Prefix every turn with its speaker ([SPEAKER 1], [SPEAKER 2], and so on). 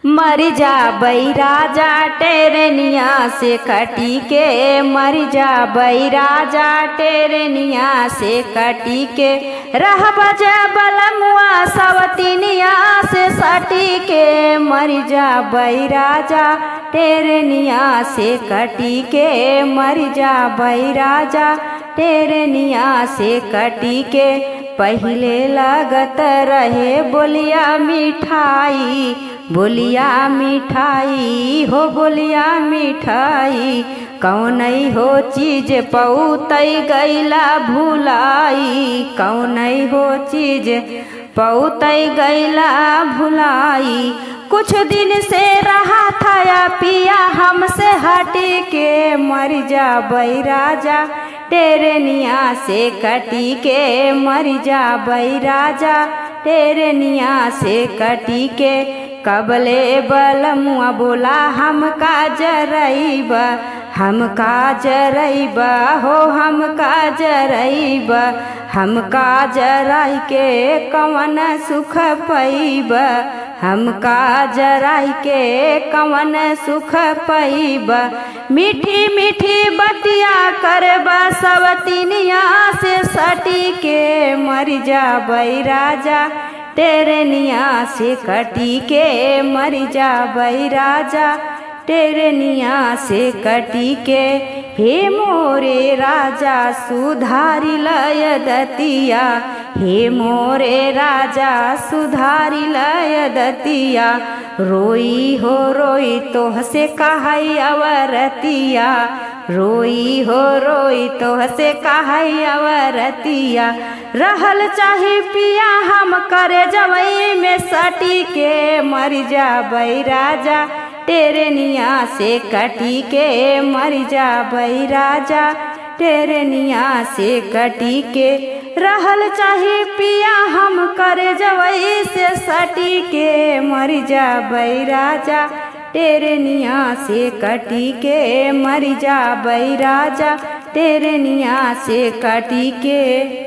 [SPEAKER 1] मर जा बैराजा टेरनिया से कटी के, मर जा बैराजा टेरनिया से कटी के, रह बजा बलमुआ सवतिनिया से सटी के, मर जा बैराजा टेरनिया से कटी के, मर जा बैराजा टेरनिया से कटी के। पहिले लगत रहे बोलिया मिठाई, बोलिया मिठाई हो बोलिया मिठाई, कौनई हो चीज पौतई गैला भुलाई, कौनई हो चीज पौतई गैला भुलाई। कुछ दिन से रहा था या पिया हमसे हटी के, मर जा बैराजा टेरनिया से कटी के, मर जा बैराजा टेरनिया से कटी के। कबले बलमुआ बोला हमका जरैबा, हमका जरैबा हो हमका जरैबा, हमका जराई के कवन सुख पैबा, हमका जराई के कवन सुख पैबा। मीठी मीठी बतिया करबा सवतिनिया से सटी के, मर जा बैराजा टेरनिया से कटी के, मर जा बैराजा टेरनिया से कटी के। हे मोरे राजा सुधारी लय दतिया, हे मोरे राजा सुधारी लय दतिया, रोई हो रोई तोह से कहई अवरतिया, रोई हो रोई तोह से कहई अवरतिया। रहल चाहे पिया हम करे जवई में सटी के, मर जा बैराजा टेरनिया से कटी के, मर जा बैराजा टेरनिया से कटी के। रहल चाहे पिया हम करे जवई से सटी के, मर जा बैराजा टेरनिया से कटी के, मर जा बैराजा टेरनिया से कटी के।